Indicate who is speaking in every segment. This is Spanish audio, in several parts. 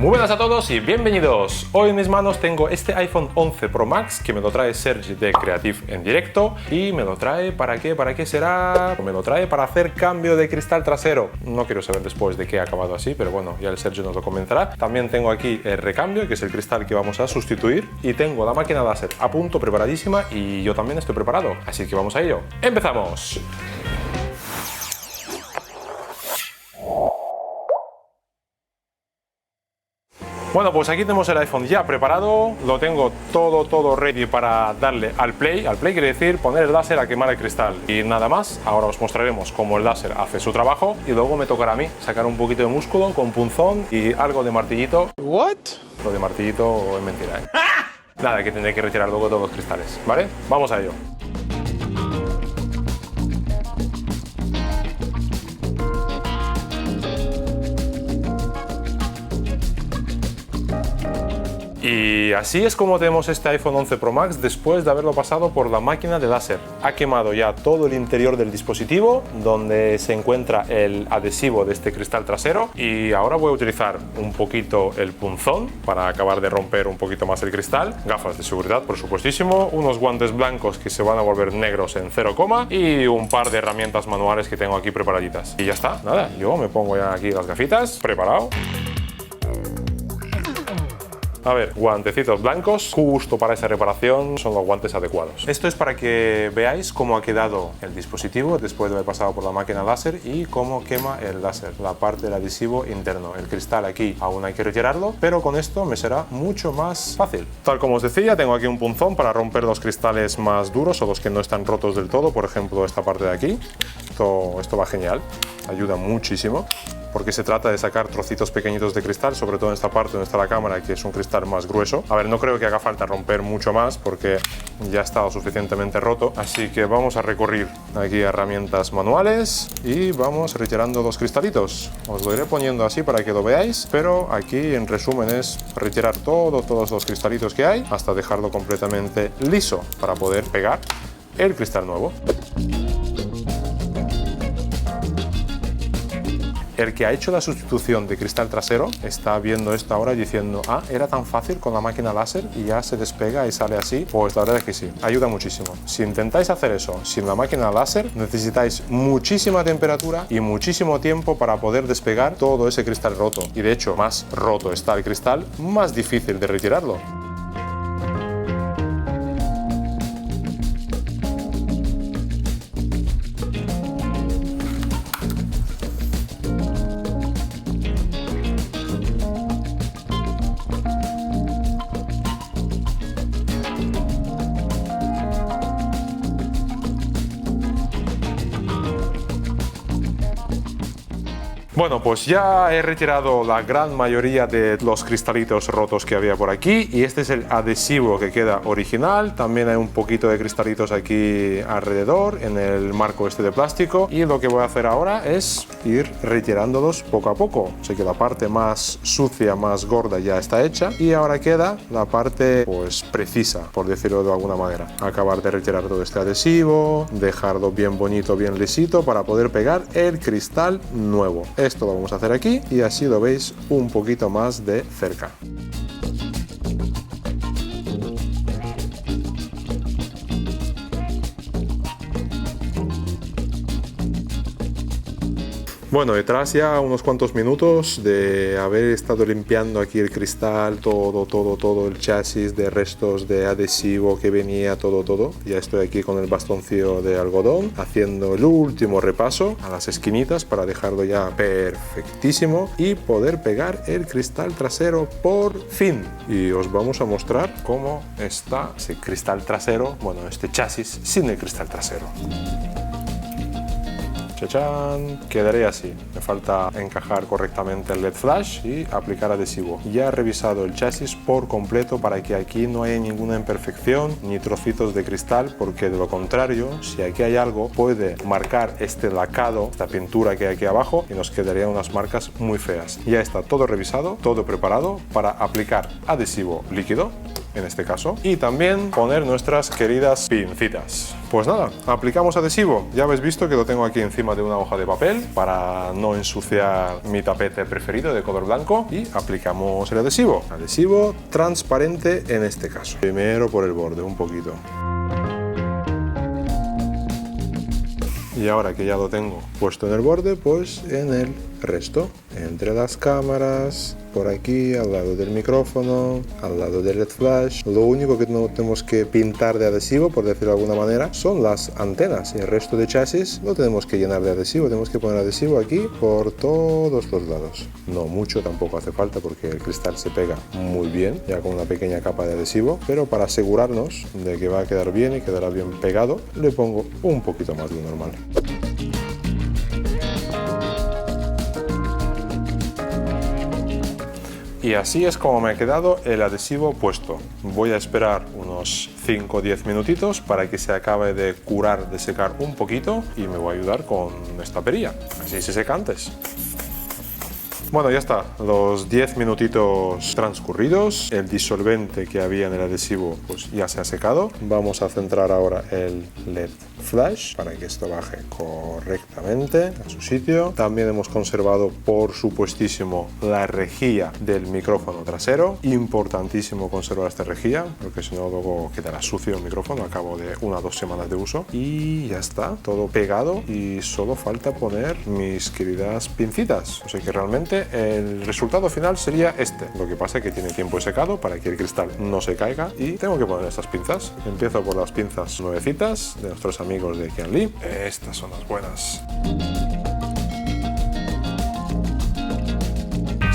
Speaker 1: Muy buenas a todos y bienvenidos. Hoy en mis manos tengo este iPhone 11 Pro Max que me lo trae Sergi de Creative en directo. Y me lo trae ¿para qué? ¿Para qué será? Me lo trae para hacer cambio de cristal trasero. No quiero saber después de qué ha acabado así, pero bueno, ya el Sergi nos lo comentará. También tengo aquí el recambio, que es el cristal que vamos a sustituir. Y tengo la máquina láser a punto, preparadísima, y yo también estoy preparado. Así que vamos a ello. ¡Empezamos! Bueno, pues aquí tenemos el iPhone ya preparado, lo tengo todo ready para darle al play. Al play quiere decir poner el láser a quemar el cristal. Y nada más, ahora os mostraremos cómo el láser hace su trabajo y luego me tocará a mí sacar un poquito de músculo con punzón y algo de martillito. ¿What? Lo de martillito es mentira, ¿eh? Nada, que tendré que retirar luego todos los cristales, ¿vale? Vamos a ello. Y así es como tenemos este iPhone 11 Pro Max después de haberlo pasado por la máquina de láser. Ha quemado ya todo el interior del dispositivo, donde se encuentra el adhesivo de este cristal trasero. Y ahora voy a utilizar un poquito el punzón para acabar de romper un poquito más el cristal. Gafas de seguridad, por supuestísimo. Unos guantes blancos que se van a volver negros en 0, y un par de herramientas manuales que tengo aquí preparaditas. Y ya está, nada, yo me pongo ya aquí las gafitas, preparado. A ver, guantecitos blancos, justo para esa reparación son los guantes adecuados. Esto es para que veáis cómo ha quedado el dispositivo después de haber pasado por la máquina láser y cómo quema el láser, la parte del adhesivo interno. El cristal aquí aún hay que retirarlo, pero con esto me será mucho más fácil. Tal como os decía, tengo aquí un punzón para romper los cristales más duros o los que no están rotos del todo, por ejemplo esta parte de aquí. Esto va genial, ayuda muchísimo, porque se trata de sacar trocitos pequeñitos de cristal, sobre todo en esta parte donde está la cámara, que es un cristal más grueso. A ver, no creo que haga falta romper mucho más porque ya está lo suficientemente roto, así que vamos a recurrir aquí a herramientas manuales y vamos retirando los cristalitos. Os lo iré poniendo así para que lo veáis, pero aquí en resumen es retirar todos los cristalitos que hay hasta dejarlo completamente liso para poder pegar el cristal nuevo. El que ha hecho la sustitución de cristal trasero está viendo esto ahora diciendo: ah, era tan fácil con la máquina láser y ya se despega y sale así. Pues la verdad es que sí, ayuda muchísimo. Si intentáis hacer eso sin la máquina láser, necesitáis muchísima temperatura y muchísimo tiempo para poder despegar todo ese cristal roto. Y de hecho, más roto está el cristal, más difícil de retirarlo. Bueno, pues ya he retirado la gran mayoría de los cristalitos rotos que había por aquí y este es el adhesivo que queda original. También hay un poquito de cristalitos aquí alrededor en el marco este de plástico y lo que voy a hacer ahora es ir retirándolos poco a poco. Sé que la parte más sucia, más gorda ya está hecha y ahora queda la parte pues precisa, por decirlo de alguna manera. Acabar de retirar todo este adhesivo, dejarlo bien bonito, bien lisito para poder pegar el cristal nuevo. Esto lo vamos a hacer aquí y así lo veis un poquito más de cerca. Bueno, detrás ya unos cuantos minutos de haber estado limpiando aquí el cristal, todo el chasis de restos de adhesivo que venía, todo. Ya estoy aquí con el bastoncillo de algodón haciendo el último repaso a las esquinitas para dejarlo ya perfectísimo y poder pegar el cristal trasero por fin. Y os vamos a mostrar cómo está ese cristal trasero, bueno, este chasis sin el cristal trasero. ¡Chachán! Quedaría así. Me falta encajar correctamente el LED flash y aplicar adhesivo. Ya he revisado el chasis por completo para que aquí no haya ninguna imperfección ni trocitos de cristal, porque de lo contrario, si aquí hay algo, puede marcar este lacado, esta pintura que hay aquí abajo, y nos quedarían unas marcas muy feas. Ya está todo revisado, todo preparado para aplicar adhesivo líquido, en este caso, y también poner nuestras queridas pincitas. Pues nada, aplicamos adhesivo. Ya habéis visto que lo tengo aquí encima de una hoja de papel para no ensuciar mi tapete preferido de color blanco y aplicamos el adhesivo. Adhesivo transparente en este caso. Primero por el borde, un poquito. Y ahora que ya lo tengo puesto en el borde, pues en el resto, entre las cámaras, por aquí, al lado del micrófono, al lado del LED flash. Lo único que no tenemos que pintar de adhesivo, por decirlo de alguna manera, son las antenas. Y el resto de chasis lo tenemos que llenar de adhesivo. Tenemos que poner adhesivo aquí por todos los lados. No mucho tampoco hace falta porque el cristal se pega muy bien, ya con una pequeña capa de adhesivo. Pero para asegurarnos de que va a quedar bien y quedará bien pegado, le pongo un poquito más de lo normal. Y así es como me ha quedado el adhesivo puesto. Voy a esperar unos 5 o 10 minutitos para que se acabe de curar, de secar un poquito y me voy a ayudar con esta perilla. Así se seca antes. Bueno, ya está, los 10 minutitos transcurridos, el disolvente que había en el adhesivo pues ya se ha secado. Vamos a centrar ahora el LED flash para que esto baje correctamente a su sitio. También hemos conservado, por supuestísimo, la rejilla del micrófono trasero. Importantísimo conservar esta rejilla porque si no luego quedará sucio el micrófono a cabo de 1 o 2 semanas de uso. Y ya está, todo pegado y solo falta poner mis queridas pincitas. O sea que realmente el resultado final sería este. Lo que pasa es que tiene tiempo de secado para que el cristal no se caiga y tengo que poner estas pinzas. Empiezo por las pinzas nuevecitas de nuestros amigos de Kianli. Estas son las buenas.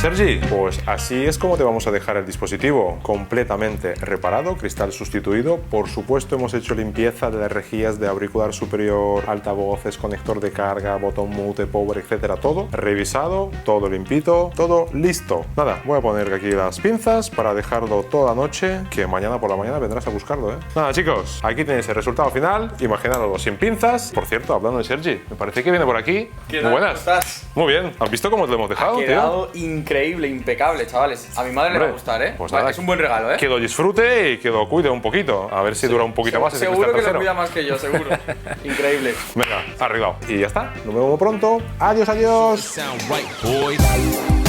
Speaker 1: Sergi, pues así es como te vamos a dejar el dispositivo, completamente reparado, cristal sustituido. Por supuesto hemos hecho limpieza de las rejillas de auricular superior, altavoces, conector de carga, botón mute, power, etcétera, todo revisado, todo limpito, todo listo. Nada, voy a poner aquí las pinzas para dejarlo toda la noche, que mañana por la mañana vendrás a buscarlo, ¿eh? Nada, chicos, aquí tenéis el resultado final, imaginadlo sin pinzas. Por cierto, hablando de Sergi, me parece que viene por aquí.
Speaker 2: ¿Qué
Speaker 1: Muy
Speaker 2: tal?
Speaker 1: buenas.
Speaker 2: ¿Cómo estás?
Speaker 1: Muy bien, ¿has visto cómo te lo hemos dejado,
Speaker 2: Ha quedado increíble, impecable, chavales. A mi madre le va a gustar, ¿eh?
Speaker 1: Pues
Speaker 2: Vale,
Speaker 1: nada,
Speaker 2: es un buen regalo, ¿eh?
Speaker 1: Que lo disfrute y que lo cuide un poquito. A ver si dura un poquito más ese
Speaker 2: Seguro
Speaker 1: cristal
Speaker 2: que lo
Speaker 1: trasero.
Speaker 2: cuida más que yo, seguro. Increíble.
Speaker 1: Venga, arreglado. Y ya está. Nos vemos pronto. Adiós, adiós.
Speaker 3: Sound right, boys.